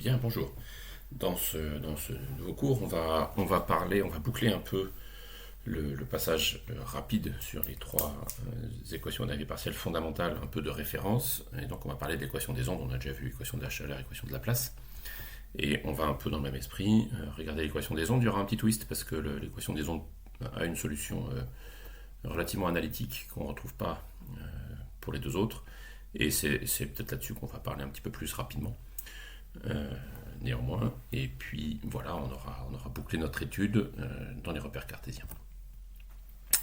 Bien, bonjour. Dans ce nouveau cours, on va boucler un peu le passage rapide sur les trois équations dérivées partielles fondamentales, un peu de référence. Et donc, on va parler de l'équation des ondes. On a déjà vu l'équation de la chaleur, l'équation de la place. Et on va un peu dans le même esprit. Regarder l'équation des ondes. Il y aura un petit twist parce que l'équation des ondes a une solution relativement analytique qu'on ne retrouve pas pour les deux autres. Et c'est peut-être là-dessus qu'on va parler un petit peu plus rapidement. Néanmoins, et puis voilà, on aura bouclé notre étude dans les repères cartésiens.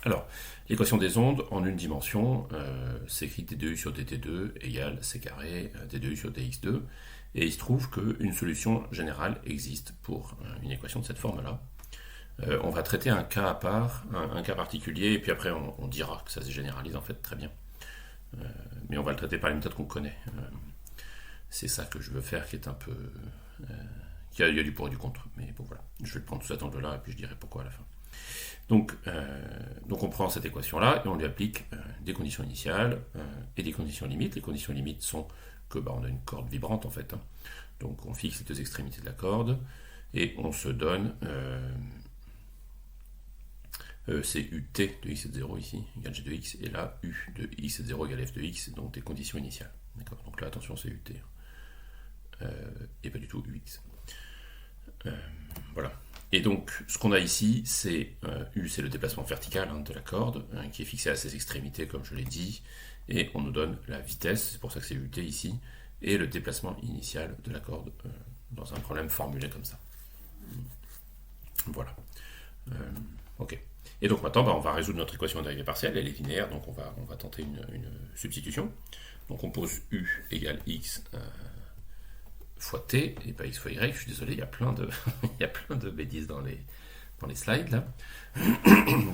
Alors, l'équation des ondes en une dimension s'écrit d2u sur dt2 égale c carré d2u sur dx2, et il se trouve qu'une solution générale existe pour une équation de cette forme-là. On va traiter un cas à part, un cas particulier, et puis après on dira que ça se généralise en fait très bien. Mais on va le traiter par les méthodes qu'on connaît. C'est ça que je veux faire, qui est un peu... il y a du pour et du contre, mais bon voilà, je vais le prendre tout cet angle-là, et puis je dirai pourquoi à la fin. Donc on prend cette équation-là, et on lui applique des conditions initiales et des conditions limites. Les conditions limites sont que on a une corde vibrante, en fait. Donc on fixe les deux extrémités de la corde, et on se donne... c'est ut de x de 0 ici, égale g de x, et là, u de x de 0 égale f de x, donc des conditions initiales. D'accord. Donc là, attention, c'est ut, et pas du tout ux. Voilà. Et donc, ce qu'on a ici, c'est u, c'est le déplacement vertical de la corde, qui est fixé à ses extrémités, comme je l'ai dit, et on nous donne la vitesse, c'est pour ça que c'est ut ici, et le déplacement initial de la corde dans un problème formulé comme ça. Voilà. Ok. Et donc maintenant, on va résoudre notre équation de dérivée partielle, elle est linéaire, donc on va tenter une substitution. Donc on pose u égale x fois t, et pas x fois y, je suis désolé, il y a plein de bêtises dans les slides là.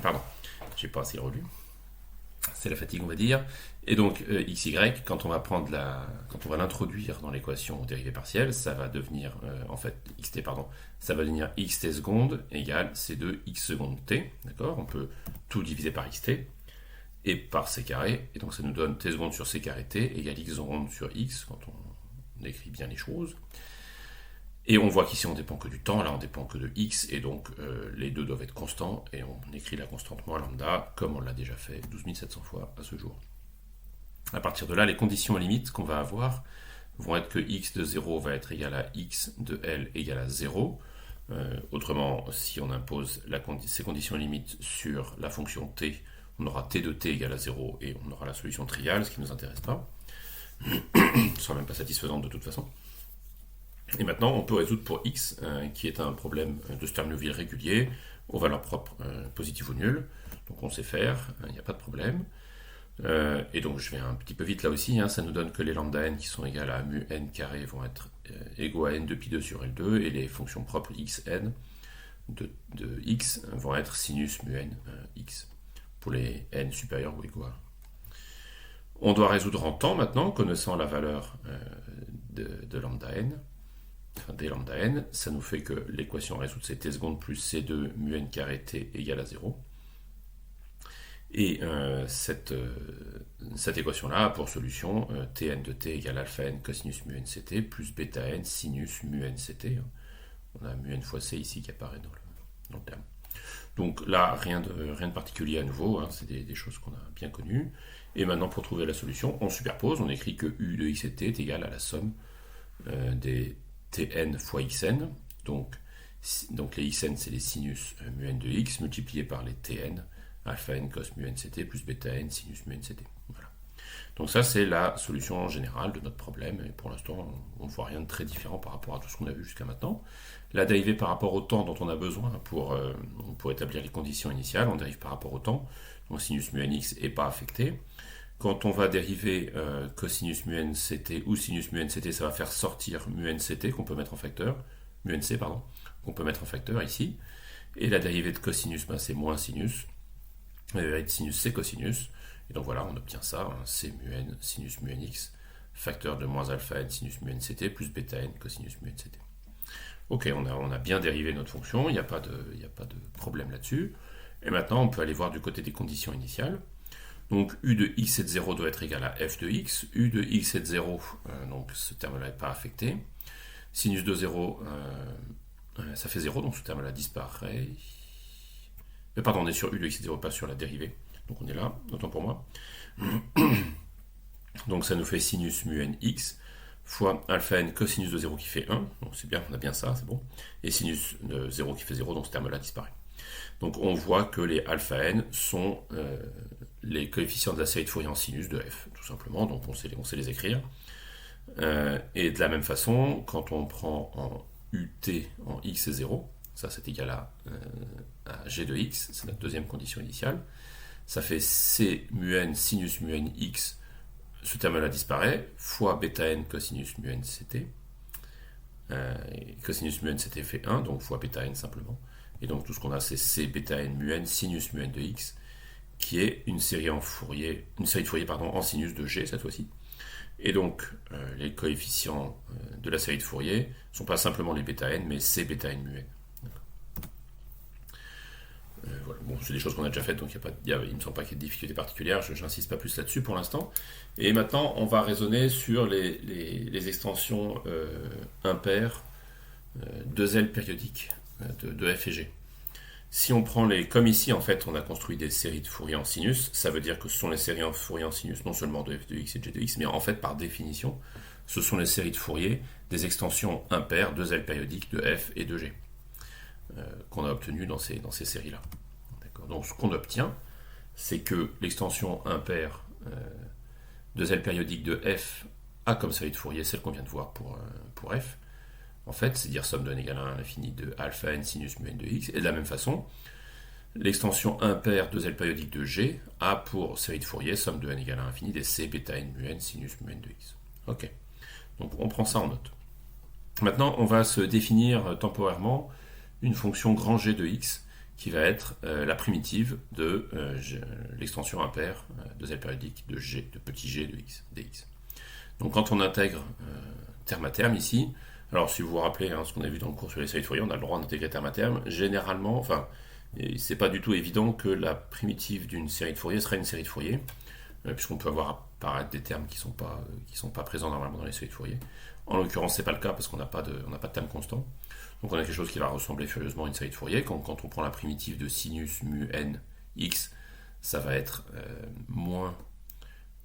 Pardon, j'ai pas assez relu. C'est la fatigue, on va dire. Et donc xy, quand on va l'introduire dans l'équation dérivée partielle, ça va devenir en fait xt, ça va devenir xt seconde égale c2 x seconde t, d'accord. On peut tout diviser par xt et par c carré, et donc ça nous donne t seconde sur c carré t égale x seconde sur x quand on écrit bien les choses. Et on voit qu'ici on dépend que du temps, là on dépend que de x, et donc les deux doivent être constants, et on écrit la constante moins lambda, comme on l'a déjà fait 12 700 fois à ce jour. À partir de là, les conditions limites qu'on va avoir vont être que x de 0 va être égal à x de L égale à 0. Autrement, si on impose ces conditions limites sur la fonction t, on aura t de t égale à 0, et on aura la solution triale, ce qui ne nous intéresse pas. Ce sera même pas satisfaisant de toute façon. Et maintenant, on peut résoudre pour x, qui est un problème de Sturm Liouville régulier, aux valeurs propres positives ou nulles. Donc on sait faire, il n'y a pas de problème. Et donc je vais un petit peu vite là aussi, ça nous donne que les lambda n qui sont égales à mu n carré vont être égaux à n de pi2 sur L2, et les fonctions propres xn de x vont être sinus mu n x, pour les n supérieurs ou égaux à 1. On doit résoudre en temps maintenant, connaissant la valeur de lambda n, enfin des lambda n, ça nous fait que l'équation résout c'est t seconde plus c2 mu n carré t égale à 0. Et cette équation-là a pour solution tn de t égale alpha n cosinus mu n ct plus bêta n sinus mu n ct. On a mu n fois c ici qui apparaît dans le terme. Donc là, rien de particulier à nouveau, c'est des choses qu'on a bien connues. Et maintenant, pour trouver la solution, on superpose, on écrit que u de x et t est égal à la somme des tn fois xn. Donc les xn, c'est les sinus mu n de x multipliés par les tn, alpha n cos mu n ct plus bêta n sinus mu n ct. Voilà. Donc ça, c'est la solution générale de notre problème, et pour l'instant, on ne voit rien de très différent par rapport à tout ce qu'on a vu jusqu'à maintenant. La dérivée par rapport au temps dont on a besoin pour établir les conditions initiales, on dérive par rapport au temps, donc sinus mu n x n'est pas affecté. Quand on va dériver cosinus mu n ct ou sinus mu n ct, ça va faire sortir mu n ct qu'on peut mettre en facteur, mu n c, pardon, qu'on peut mettre en facteur ici. Et la dérivée de cosinus, c'est moins sinus. La dérivée de sinus, c'est cosinus. Et donc voilà, on obtient ça, c mu n sinus mu n x, facteur de moins alpha n sinus mu n ct plus bêta n cosinus mu n ct. Ok, on a bien dérivé notre fonction, il n'y a pas de problème là-dessus. Et maintenant, on peut aller voir du côté des conditions initiales. Donc u de x et de 0 doit être égal à f de x. U de x et de 0, donc ce terme-là n'est pas affecté. Sinus de 0, ça fait 0, donc ce terme-là disparaît. Mais pardon, on est sur u de x et 0, pas sur la dérivée. Donc on est là, autant pour moi. Donc ça nous fait sinus mu n x fois alpha n cosinus de 0 qui fait 1. Donc c'est bien, on a bien ça, c'est bon. Et sinus de 0 qui fait 0, donc ce terme-là disparaît. Donc on voit que les alpha n sont les coefficients de la série de Fourier en sinus de f, tout simplement. Donc on sait les écrire. Et de la même façon, quand on prend en ut en x est 0, ça c'est égal à g de x, c'est notre deuxième condition initiale. Ça fait c mu n sinus mu n x, ce terme-là disparaît, fois bêta n cosinus mu n ct. Cosinus mu n ct fait 1, donc fois bêta n simplement. Et donc tout ce qu'on a, c'est c bêta n mu n sinus mu n de x, qui est une série de Fourier en sinus de g cette fois-ci. Et donc les coefficients de la série de Fourier ne sont pas simplement les bêta n, mais c bêta n mu n. Voilà. Bon, c'est des choses qu'on a déjà faites, donc il ne me semble pas qu'il y ait de difficultés particulières, je n'insiste pas plus là-dessus pour l'instant. Et maintenant, on va raisonner sur les extensions impaires de L périodiques de f et g. Si on prend comme ici, en fait, on a construit des séries de Fourier en sinus, ça veut dire que ce sont les séries en Fourier en sinus, non seulement de f de x et de g de x, mais en fait, par définition, ce sont les séries de Fourier des extensions impaires de L périodiques de f et de g. Qu'on a obtenu dans ces séries-là. Donc ce qu'on obtient, c'est que l'extension impaire de L périodique de f a comme série de Fourier celle qu'on vient de voir pour f, en fait, c'est-à-dire somme de n égale 1 à l'infini de alpha n sinus mu n de x, et de la même façon, l'extension impaire de L périodique de g a pour série de Fourier somme de n égale 1 à l'infini des c bêta n mu n sinus mu n de x. Ok, donc on prend ça en note. Maintenant, on va se définir temporairement une fonction grand G de x qui va être la primitive de l'extension impaire de L périodique de g, de petit g de x, dx. Donc quand on intègre terme à terme ici, alors si vous vous rappelez ce qu'on a vu dans le cours sur les séries de Fourier, on a le droit d'intégrer terme à terme. Généralement, enfin, c'est pas du tout évident que la primitive d'une série de Fourier sera une série de Fourier, puisqu'on peut avoir apparaître des termes qui sont pas présents normalement dans les séries de Fourier. En l'occurrence, c'est pas le cas parce qu'on n'a pas de terme constant. Donc on a quelque chose qui va ressembler furieusement à une série de Fourier. Quand on prend la primitive de sinus mu n x, ça va être moins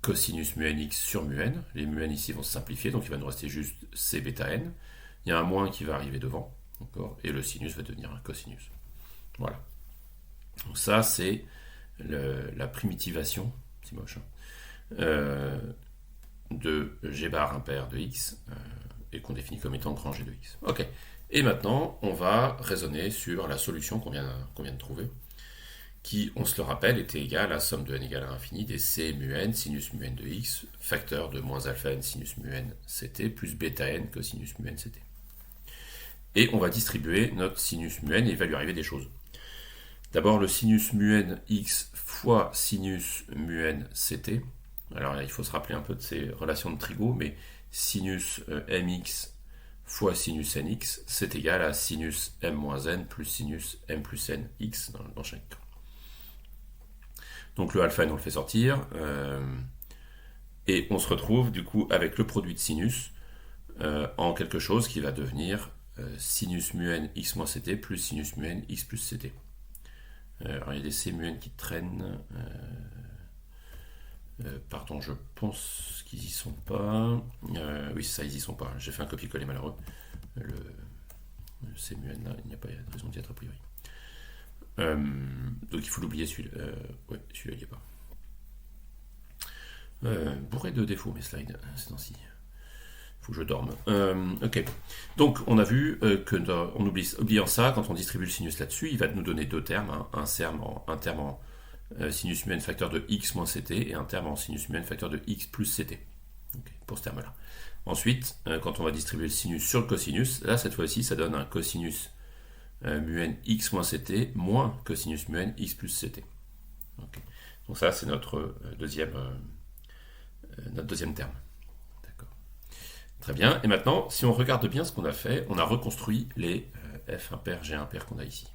cosinus mu n x sur mu n. Les mu n ici vont se simplifier, donc il va nous rester juste c bêta n. Il y a un moins qui va arriver devant, et le sinus va devenir un cosinus. Voilà. Donc ça, c'est la primitivation, c'est moche, de g bar impair de x, et qu'on définit comme étant grand G de x. Ok. Et maintenant, on va raisonner sur la solution qu'on vient de trouver, qui, on se le rappelle, était égale à somme de n égale à l'infini des c mu n sinus mu n de x, facteur de moins alpha n sinus mu n ct, plus bêta n cosinus mu n ct. Et on va distribuer notre sinus mu n et il va lui arriver des choses. D'abord, le sinus mu n x fois sinus mu n ct. Alors là, il faut se rappeler un peu de ces relations de trigo, mais sinus mx fois sinus nx, c'est égal à sinus m-n plus sinus m plus n x dans chaque cas. Donc le alpha n, on le fait sortir, et on se retrouve du coup avec le produit de sinus en quelque chose qui va devenir sinus mu n x moins ct plus sinus mu n x plus ct. Alors il y a des c mu n qui traînent, pardon, je pense qu'ils y sont pas. Oui, c'est ça, ils y sont pas. J'ai fait un copier-coller malheureux. Le C mu n là, il n'y a pas de raison d'y être a priori. Donc il faut l'oublier celui-là. Ouais, celui-là il n'y est pas. Bourré de défauts mes slides, c'est ainsi. Il faut que je dorme. Ok. Donc on a vu qu'en oubliant ça, quand on distribue le sinus là-dessus, il va nous donner deux termes. Un terme en sinus mu n facteur de x moins ct et un terme en sinus mu n facteur de x plus ct. Okay, pour ce terme-là. Ensuite, quand on va distribuer le sinus sur le cosinus, là cette fois-ci ça donne un cosinus mu n x moins ct moins cosinus mu n x plus ct. Okay. Donc ça c'est notre deuxième terme. D'accord. Très bien. Et maintenant, si on regarde bien ce qu'on a fait, on a reconstruit les f impair, g impair qu'on a ici.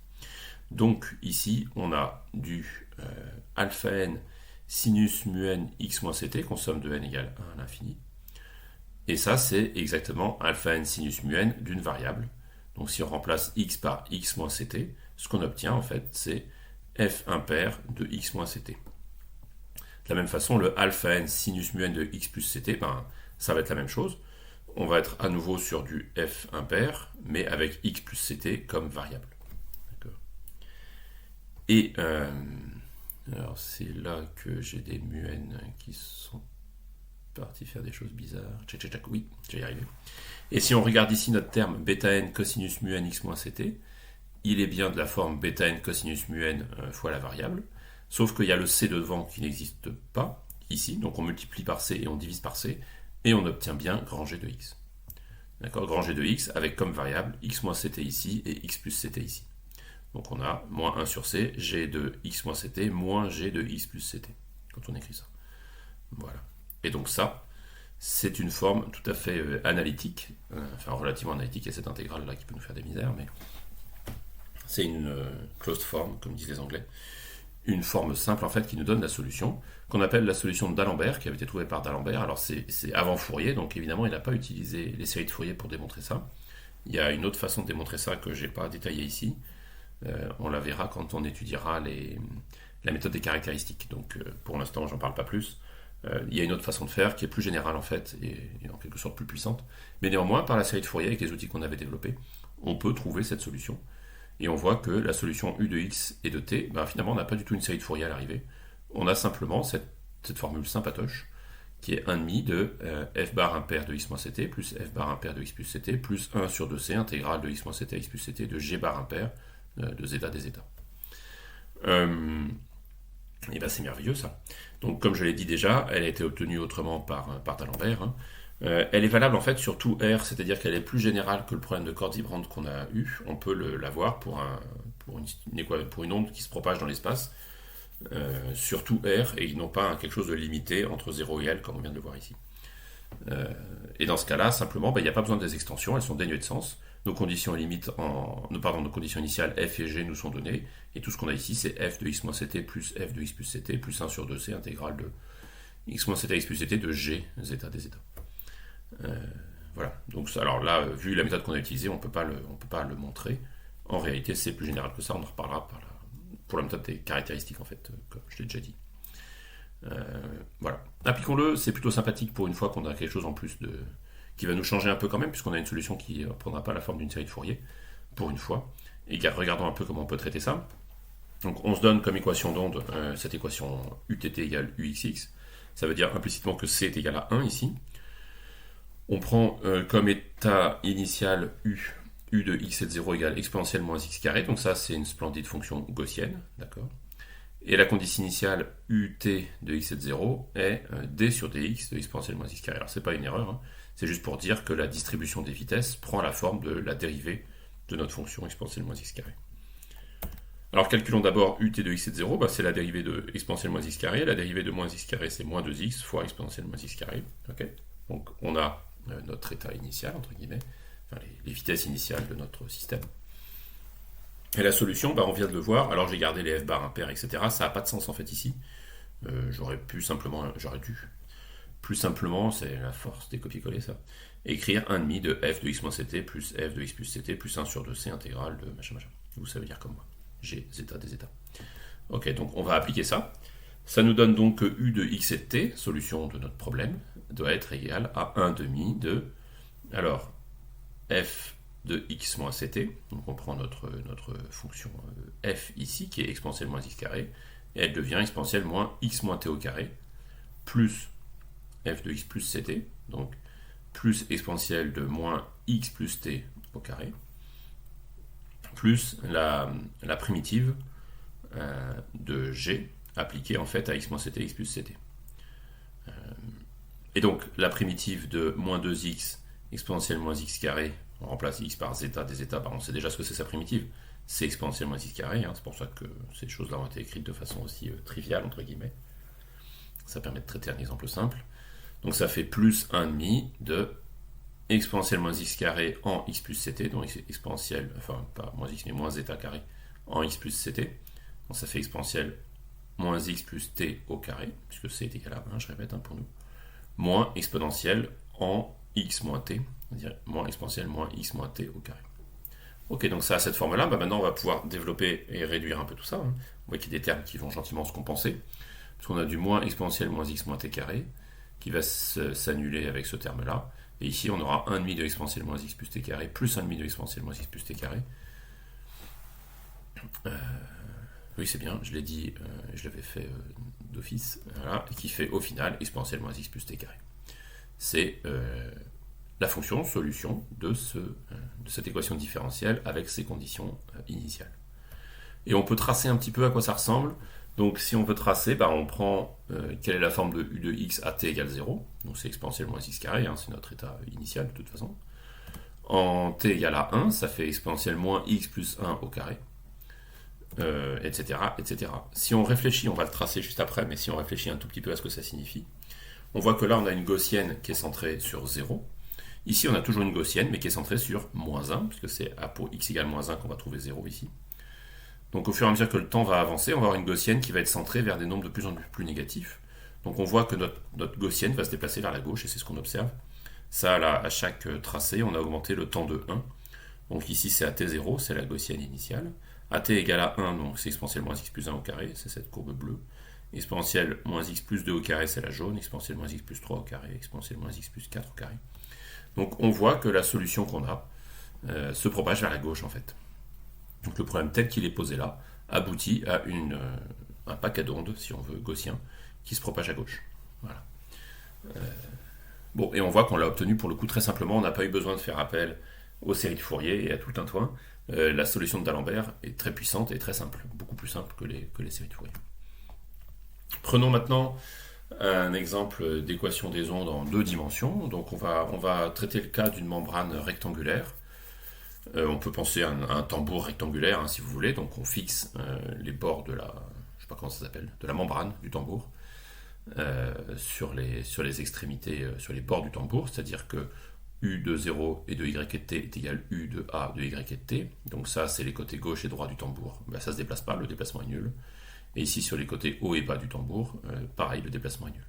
Donc ici, on a du alpha n sinus mu n x moins ct, qu'on somme de n égale 1 à l'infini. Et ça, c'est exactement alpha n sinus mu n d'une variable. Donc si on remplace x par x moins ct, ce qu'on obtient en fait, c'est f impair de x moins ct. De la même façon, le alpha n sinus mu n de x plus ct, ben, ça va être la même chose. On va être à nouveau sur du f impair, mais avec x plus ct comme variable. Et alors c'est là que j'ai des mu n qui sont partis faire des choses bizarres. Oui, je vais y arriver. Et si on regarde ici notre terme bêta n cosinus mu n x moins ct, il est bien de la forme bêta n cosinus mu n fois la variable, sauf qu'il y a le c de devant qui n'existe pas ici, donc on multiplie par c et on divise par c, et on obtient bien grand G de x. D'accord, grand G de x avec comme variable x moins ct ici et x plus ct ici. Donc on a moins 1 sur c, g de x moins ct, moins g de x plus ct, quand on écrit ça. Voilà. Et donc ça, c'est une forme tout à fait analytique, enfin relativement analytique, et cette intégrale là qui peut nous faire des misères, mais c'est une closed form, comme disent les Anglais, une forme simple en fait qui nous donne la solution, qu'on appelle la solution d'Alembert, qui avait été trouvée par d'Alembert. Alors c'est avant Fourier, donc évidemment il n'a pas utilisé les séries de Fourier pour démontrer ça. Il y a une autre façon de démontrer ça que je n'ai pas détaillée ici. On la verra quand on étudiera la méthode des caractéristiques. Donc pour l'instant, j'en parle pas plus. Il y a une autre façon de faire qui est plus générale en fait et en quelque sorte plus puissante. Mais néanmoins, par la série de Fourier, avec les outils qu'on avait développés, on peut trouver cette solution. Et on voit que la solution u de x et de t, ben, finalement, on n'a pas du tout une série de Fourier à l'arrivée. On a simplement cette formule sympatoche qui est 1,5 de f bar impair de x moins ct plus f bar impair de x plus ct plus 1 sur 2c intégrale de x moins ct x plus ct de g bar impair de zeta des zeta. Et ben c'est merveilleux ça. Donc comme je l'ai dit déjà, elle a été obtenue autrement par d'Alembert. Hein. Elle est valable en fait sur tout R, c'est-à-dire qu'elle est plus générale que le problème de Cordy-Brand qu'on a eu. On peut l'avoir pour une onde qui se propage dans l'espace sur tout R et non pas quelque chose de limité entre 0 et L comme on vient de le voir ici. Et dans ce cas-là, simplement, il n'y a pas besoin des extensions, elles sont dénuées de sens. Nos conditions nos conditions initiales f et g nous sont données, et tout ce qu'on a ici, c'est f de x moins ct plus f de x plus ct plus 1 sur 2c intégrale de x moins ct x plus ct de g zeta des zeta. Voilà. Donc, alors là, vu la méthode qu'on a utilisée, on ne peut pas le montrer. En réalité, c'est plus général que ça, on en reparlera pour la méthode des caractéristiques, en fait, comme je l'ai déjà dit. Voilà. Appliquons-le, c'est plutôt sympathique pour une fois qu'on a quelque chose en plus qui va nous changer un peu quand même, puisqu'on a une solution qui ne prendra pas la forme d'une série de Fourier, pour une fois. Et regardons un peu comment on peut traiter ça. Donc on se donne comme équation d'onde cette équation UTT égale UXX. Ça veut dire implicitement que C est égal à 1 ici. On prend comme état initial U de x est 0 égale exponentielle moins x carré. Donc ça, c'est une splendide fonction gaussienne. D'accord. Et la condition initiale ut de x est 0 est d sur dx de exponentielle moins x carré. Alors c'est pas une erreur, hein. C'est juste pour dire que la distribution des vitesses prend la forme de la dérivée de notre fonction exponentielle moins x carré. Alors calculons d'abord ut de x est 0, c'est la dérivée de exponentielle moins x carré. La dérivée de moins x carré, c'est moins 2x fois exponentielle moins x carré. Okay. Donc on a notre état initial, entre guillemets, enfin, les vitesses initiales de notre système. Et la solution, on vient de le voir. Alors j'ai gardé les f bar impair, etc. Ça n'a pas de sens en fait ici. J'aurais dû plus simplement, c'est la force des copier-coller ça, écrire 1,5 de f de x moins ct plus f de x plus ct plus 1 sur 2c intégrale de machin machin. Vous savez dire comme moi. G zeta des zeta. Ok, donc on va appliquer ça. Ça nous donne donc que u de x et de t, solution de notre problème, doit être égal à 1,5 de, alors, f de x moins ct, donc on prend notre fonction f ici, qui est exponentielle moins x carré, et elle devient exponentielle moins x moins t au carré, plus f de x plus ct, donc plus exponentielle de moins x plus t au carré, plus la primitive de g appliquée en fait à x moins ct, x plus ct. Et donc la primitive de moins 2x exponentielle moins x carré, on remplace x par zeta des zeta, on sait déjà ce que c'est sa primitive, c'est exponentielle moins x carré, hein, c'est pour ça que ces choses-là ont été écrites de façon aussi triviale, entre guillemets. Ça permet de traiter un exemple simple. Donc ça fait plus 1,5 de exponentielle moins x carré en x plus ct, donc exponentielle, enfin pas moins x mais moins zeta carré en x plus ct. Donc ça fait exponentielle moins x plus t au carré, puisque c est égal à 1, je répète pour nous, moins exponentielle en x moins t, c'est-à-dire moins exponentielle moins x moins t au carré. Ok, donc ça a cette forme-là, maintenant on va pouvoir développer et réduire un peu tout ça. Vous voyez qu'il y a des termes qui vont gentiment se compenser, parce qu'on a du moins exponentielle moins x moins t carré, qui va s'annuler avec ce terme-là. Et ici, on aura 1,5 de exponentielle moins x plus t carré, plus 1,5 de exponentielle moins x plus t carré. Oui, c'est bien, je l'ai dit, je l'avais fait d'office, voilà, et qui fait au final exponentielle moins x plus t carré. C'est la fonction solution de cette équation différentielle avec ses conditions initiales. Et on peut tracer un petit peu à quoi ça ressemble. Donc si on veut tracer, on prend quelle est la forme de u de x à t égale 0. Donc c'est exponentielle moins x carré, c'est notre état initial de toute façon. En t égale à 1, ça fait exponentielle moins x plus 1 au carré. Etc., etc. Si on réfléchit, on va le tracer juste après, mais si on réfléchit un tout petit peu à ce que ça signifie, on voit que là on a une gaussienne qui est centrée sur 0. Ici on a toujours une gaussienne, mais qui est centrée sur moins 1, puisque c'est a pour x égale moins 1 qu'on va trouver 0 ici. Donc au fur et à mesure que le temps va avancer, on va avoir une gaussienne qui va être centrée vers des nombres de plus en plus négatifs. Donc on voit que notre gaussienne va se déplacer vers la gauche, et c'est ce qu'on observe. Ça, là, à chaque tracé, on a augmenté le temps de 1. Donc ici c'est at 0, c'est la gaussienne initiale. At égale à 1, donc c'est exponentielle moins x plus 1 au carré, c'est cette courbe bleue. Exponentielle moins x plus 2 au carré, c'est la jaune. Exponentielle moins x plus 3 au carré. Exponentielle moins x plus 4 au carré. Donc on voit que la solution qu'on a se propage vers la gauche en fait. Donc le problème tel qu'il est posé là aboutit à un paquet d'ondes, si on veut, gaussien, qui se propage à gauche. Voilà. Bon, et on voit qu'on l'a obtenu pour le coup très simplement, on n'a pas eu besoin de faire appel aux séries de Fourier et à tout le tintouin. La solution de d'Alembert est très puissante et très simple, beaucoup plus simple que les séries de Fourier. Prenons maintenant un exemple d'équation des ondes en 2 dimensions. Donc on va traiter le cas d'une membrane rectangulaire. On peut penser à un tambour rectangulaire, si vous voulez. Donc on fixe les bords de je sais pas comment ça s'appelle, de la membrane du tambour sur les extrémités, sur les bords du tambour, c'est-à-dire que U de 0 et de Y et de T est égal U de A de Y et de T. Donc ça, c'est les côtés gauche et droit du tambour. Ça ne se déplace pas, le déplacement est nul. Et ici, sur les côtés haut et bas du tambour, pareil, le déplacement est nul.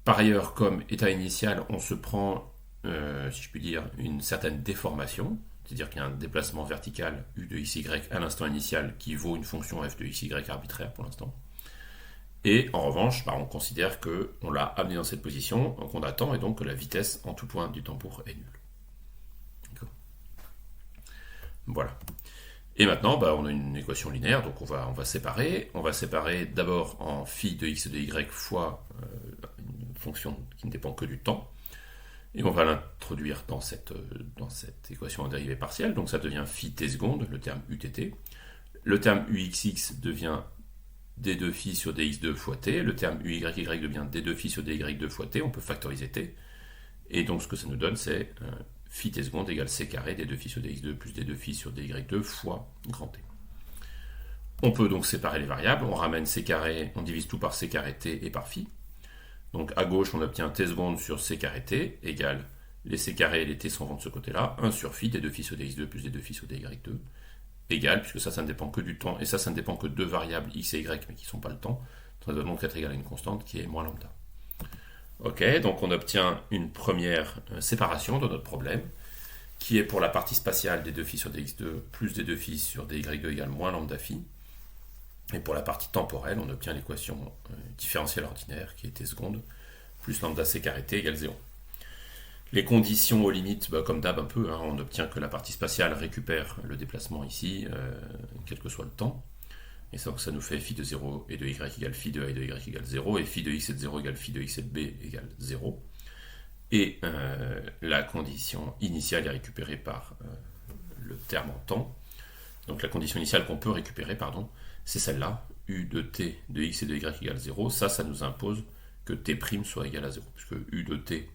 Par ailleurs, comme état initial, on se prend, si je puis dire, une certaine déformation, c'est-à-dire qu'il y a un déplacement vertical U de XY à l'instant initial qui vaut une fonction f de XY arbitraire pour l'instant. Et en revanche, on considère qu'on l'a amené dans cette position, qu'on attend, et donc que la vitesse en tout point du tambour est nulle. D'accord. Voilà. Et maintenant, on a une équation linéaire, donc on va séparer. On va séparer d'abord en phi de x et de y fois une fonction qui ne dépend que du temps. Et on va l'introduire dans cette équation en dérivée partielle. Donc ça devient phi t seconde, le terme utt. Le terme uxx devient d2 phi sur dx2 fois t. Le terme uyy devient d2 phi sur dy2 fois t. On peut factoriser t. Et donc ce que ça nous donne, c'est phi t seconde égale c carré d2 phi sur dx2 plus d2 phi sur dy2 fois grand t. On peut donc séparer les variables. On ramène c carré, on divise tout par c carré t et par phi. Donc à gauche, on obtient t seconde sur c carré t égale les c carrés et les t s'en vont de ce côté-là, 1 sur phi d2 phi sur dx2 plus d2 phi sur dy2 égale, puisque ça ne dépend que du temps, et ça ne dépend que de deux variables x et y, mais qui ne sont pas le temps. Ça doit donc être égal à une constante qui est moins lambda. Ok, donc on obtient une première séparation de notre problème, qui est pour la partie spatiale d2 phi sur dx2 plus d2 phi sur dy2 égale moins lambda phi. Et pour la partie temporelle, on obtient l'équation différentielle ordinaire, qui est t seconde, plus lambda c carré t égale 0. Les conditions aux limites, comme d'hab un peu, on obtient que la partie spatiale récupère le déplacement ici, quel que soit le temps. Et ça nous fait phi de 0 et de y égale phi de a et de y égale 0, et phi de x et de 0 égale phi de x et de b égale 0. Et la condition initiale est récupérée par le terme en temps. Donc la condition initiale qu'on peut récupérer, c'est celle-là, u de t de x et de y égale 0. Ça nous impose que t' soit égal à 0, puisque u de t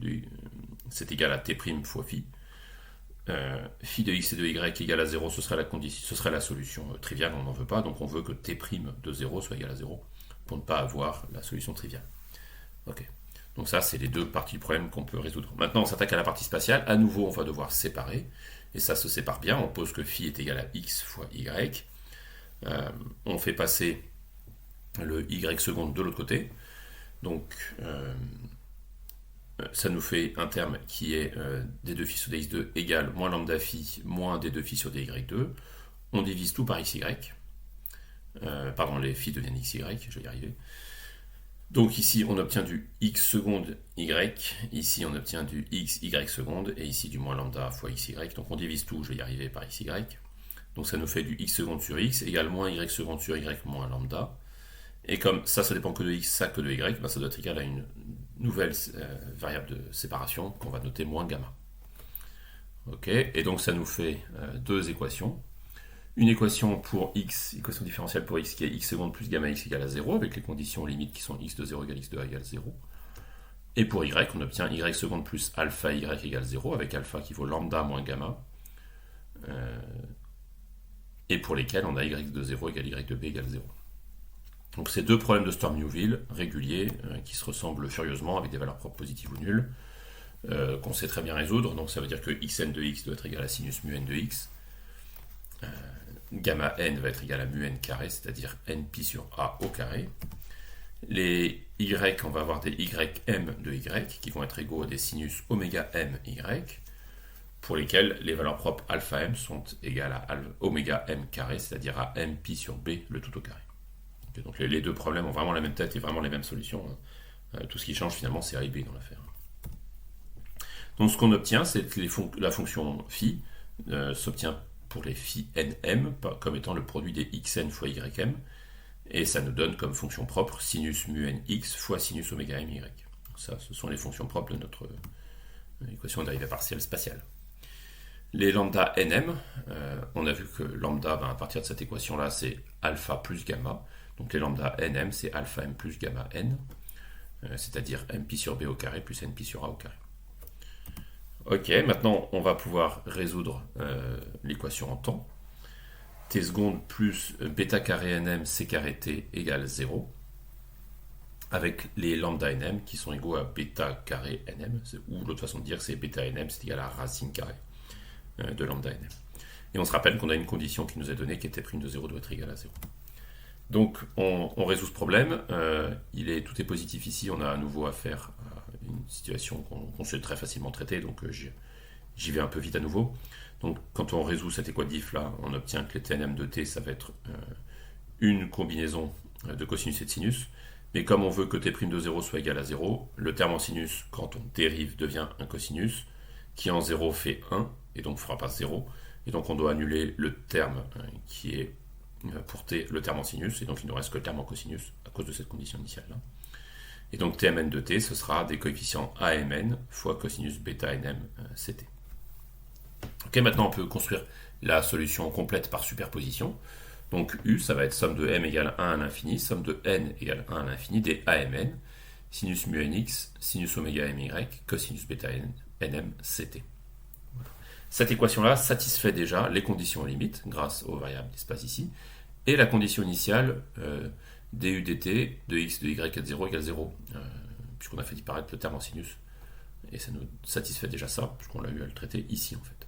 c'est égal à t' fois phi. Phi de x et de y égale à 0, ce serait la solution triviale, on n'en veut pas, donc on veut que t' de 0 soit égal à 0, pour ne pas avoir la solution triviale. Ok. Donc ça, c'est les deux parties du problème qu'on peut résoudre. Maintenant, on s'attaque à la partie spatiale. À nouveau, on va devoir séparer, et ça se sépare bien. On pose que phi est égal à x fois y. On fait passer le y seconde de l'autre côté. Donc, ça nous fait un terme qui est d2 phi sur dx2 égale moins lambda phi moins d2 phi sur dy2. On divise tout par xy. Pardon, les phi deviennent xy, je vais y arriver. Donc ici, on obtient du x seconde y, ici on obtient du x y seconde, et ici du moins lambda fois xy. Donc on divise tout, je vais y arriver, par xy. Donc ça nous fait du x seconde sur x égale moins y seconde sur y moins lambda. Et comme ça dépend que de x, ça que de y, ben ça doit être égal à une nouvelle variable de séparation qu'on va noter moins gamma. Ok, et donc ça nous fait deux équations. Une équation pour x, équation différentielle pour x qui est x seconde plus gamma x égale à 0, avec les conditions limites qui sont x de 0 égale x de a égale 0. Et pour y, on obtient y seconde plus alpha y égale 0, avec alpha qui vaut lambda moins gamma. Et pour lesquels on a y de 0 égale y de b égale 0. Donc c'est deux problèmes de Sturm-Liouville réguliers qui se ressemblent furieusement avec des valeurs propres positives ou nulles, qu'on sait très bien résoudre. Donc ça veut dire que xn de x doit être égal à sinus mu n de x. Gamma n va être égal à mu n carré, c'est-à-dire n pi sur a au carré. Les y, on va avoir des ym de y qui vont être égaux à des sinus oméga m y, pour lesquels les valeurs propres alpha m sont égales à oméga m carré, c'est-à-dire à m pi sur b le tout au carré. Okay, donc les deux problèmes ont vraiment la même tête et vraiment les mêmes solutions. Tout ce qui change finalement, c'est a et b dans l'affaire. Donc ce qu'on obtient, c'est que la fonction phi s'obtient pour les phi nm comme étant le produit des xn fois ym, et ça nous donne comme fonction propre sinus mu n x fois sinus oméga m y. Donc ça, ce sont les fonctions propres de notre équation de dérivée partielle spatiale. Les lambda nm, on a vu que lambda, à partir de cette équation-là, c'est alpha plus gamma. Donc les lambda nm, c'est alpha m plus gamma n, c'est-à-dire m pi sur b au carré plus n pi sur a au carré. Ok, maintenant on va pouvoir résoudre l'équation en temps. T seconde plus bêta carré nm c carré t égale 0, avec les lambda nm qui sont égaux à bêta carré nm, ou l'autre façon de dire c'est bêta nm, c'est égal à racine carrée de lambda nm. Et on se rappelle qu'on a une condition qui nous est donnée qui était prime de 0 doit être égale à 0. Donc on résout ce problème, tout est positif ici, on a à nouveau affaire à une situation qu'on sait très facilement traiter, donc j'y vais un peu vite à nouveau. Donc quand on résout cette équadif là, on obtient que les tnm de t, ça va être une combinaison de cosinus et de sinus, mais comme on veut que t' de 0 soit égal à 0, le terme en sinus, quand on dérive, devient un cosinus, qui en 0 fait 1, et donc ne fera pas 0, et donc on doit annuler le terme qui est pour t le terme en sinus, et donc il ne nous reste que le terme en cosinus à cause de cette condition initiale là. Et donc tmn de t, ce sera des coefficients amn fois cosinus bêta nm ct. Ok, maintenant on peut construire la solution complète par superposition. Donc u, ça va être somme de m égale 1 à l'infini, somme de n égale 1 à l'infini des amn, sinus mu nx, sinus oméga my, cosinus bêta nm ct. Voilà. Cette équation-là satisfait déjà les conditions limites grâce aux variables d'espace ici, et la condition initiale du dt de x de y à 0 égale 0, puisqu'on a fait disparaître le terme en sinus. Et ça nous satisfait déjà ça, puisqu'on l'a eu à le traiter ici en fait.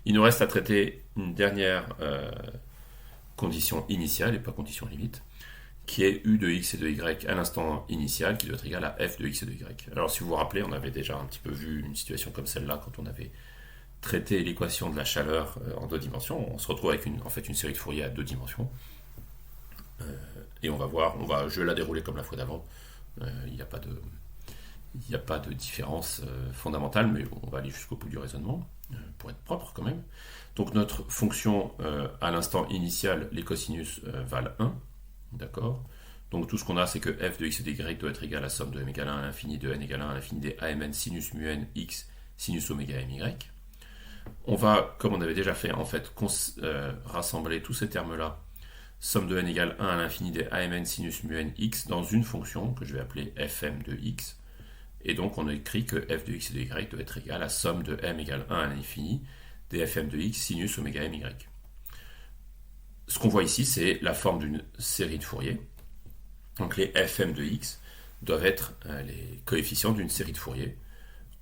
Il nous reste à traiter une dernière condition initiale, et pas condition limite, qui est u de x et de y à l'instant initial, qui doit être égal à f de x et de y. Alors si vous vous rappelez, on avait déjà un petit peu vu une situation comme celle-là quand on avait traité l'équation de la chaleur en deux dimensions. On se retrouve avec une série de Fourier à deux dimensions. Et on va voir, je vais la dérouler comme la fois d'avant. Il n'y a pas de différence fondamentale, mais on va aller jusqu'au bout du raisonnement, pour être propre quand même. Donc notre fonction à l'instant initial, les cosinus valent 1, d'accord. Donc tout ce qu'on a, c'est que f de x et de y doit être égal à la somme de m égale 1 à l'infini de n égale 1 à l'infini des amn sinus mu n x sinus oméga my. On va, comme on avait déjà fait, en fait, rassembler tous ces termes-là, somme de n égale 1 à l'infini des amn sinus mu n x dans une fonction que je vais appeler fm de x. Et donc on a écrit que f de x et de y doit être égal à somme de m égale 1 à l'infini des fm de x sinus oméga my. Ce qu'on voit ici, c'est la forme d'une série de Fourier. Donc les fm de x doivent être les coefficients d'une série de Fourier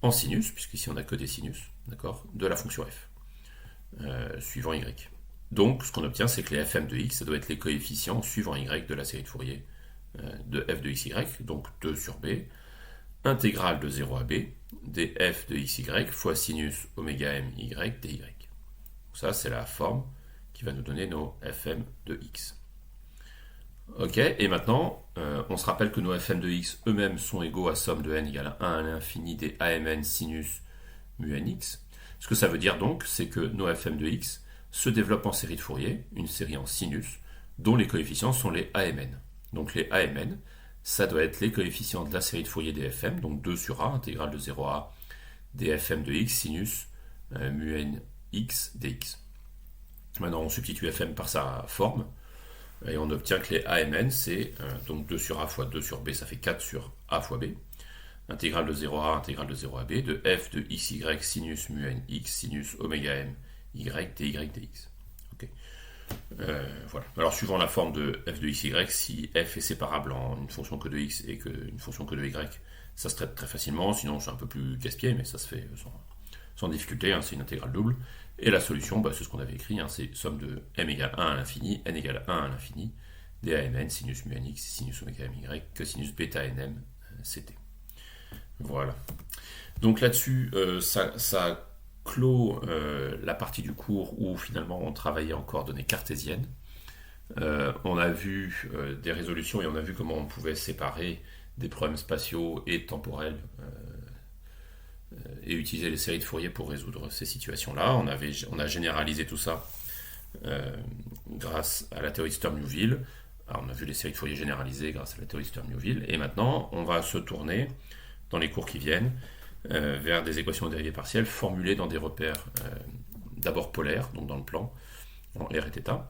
en sinus, puisqu'ici on n'a que des sinus, d'accord, de la fonction f, suivant y. Donc ce qu'on obtient, c'est que les fm de x, ça doit être les coefficients suivant y de la série de Fourier de f de xy, donc 2 sur b, intégrale de 0 à b df de xy fois sinus oméga m y dy. Ça, c'est la forme qui va nous donner nos fm de x. Ok, et maintenant, on se rappelle que nos fm de x eux-mêmes sont égaux à somme de n égale 1 à l'infini des amn sinus mu nx. Ce que ça veut dire donc, c'est que nos fm de x se développent en série de Fourier, une série en sinus, dont les coefficients sont les amn. Donc les amn, ça doit être les coefficients de la série de Fourier des fm, donc 2 sur a, intégrale de 0 à a, des fm de x sinus mu n x dx. Maintenant, on substitue fm par sa forme, et on obtient que les amn, c'est donc 2 sur a fois 2 sur b, ça fait 4 sur a fois b. Intégrale de 0 à a, intégrale de 0 à b, de f de xy sinus mu n x sinus oméga m y dy dx. Okay. Voilà. Alors, suivant la forme de f de xy, si f est séparable en une fonction que de x et une fonction que de y, ça se traite très facilement, sinon c'est un peu plus casse-pied, mais ça se fait sans difficulté, hein, c'est une intégrale double. Et la solution, c'est ce qu'on avait écrit, hein, c'est somme de m égale 1 à l'infini, n égale 1 à l'infini, des amn sinus mu nx sinus oméga m y que sinus bêta nm ct. Voilà. Donc là-dessus, ça clôt la partie du cours où finalement on travaillait en coordonnées cartésiennes. On a vu des résolutions et on a vu comment on pouvait séparer des problèmes spatiaux et temporels et utiliser les séries de Fourier pour résoudre ces situations-là. On a généralisé tout ça grâce à la théorie de Sturm-Liouville. Alors, on a vu les séries de Fourier généralisées grâce à la théorie de Sturm-Liouville. Et maintenant, on va se tourner, dans les cours qui viennent, vers des équations de dérivées partielles formulées dans des repères d'abord polaires, donc dans le plan, en R et θ.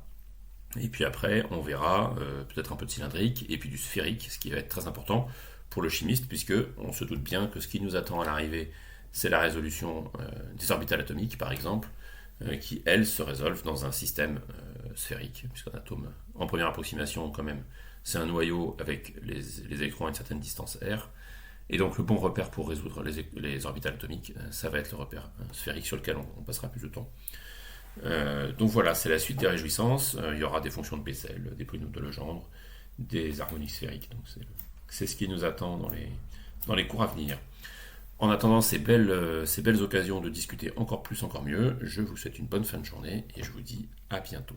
Et puis après, on verra peut-être un peu de cylindrique et puis du sphérique, ce qui va être très important pour le chimiste, puisque on se doute bien que ce qui nous attend à l'arrivée, c'est la résolution des orbitales atomiques, par exemple, qui, elles, se résolvent dans un système sphérique, puisqu'un atome, en première approximation, quand même, c'est un noyau avec les électrons à une certaine distance r. Et donc, le bon repère pour résoudre les orbitales atomiques, ça va être le repère sphérique sur lequel on passera plus de temps. Donc voilà, c'est la suite des réjouissances. Il y aura des fonctions de Bessel, des polynômes de Legendre, des harmoniques sphériques. Donc c'est ce qui nous attend dans les cours à venir. En attendant ces belles occasions de discuter encore plus, encore mieux, je vous souhaite une bonne fin de journée et je vous dis à bientôt.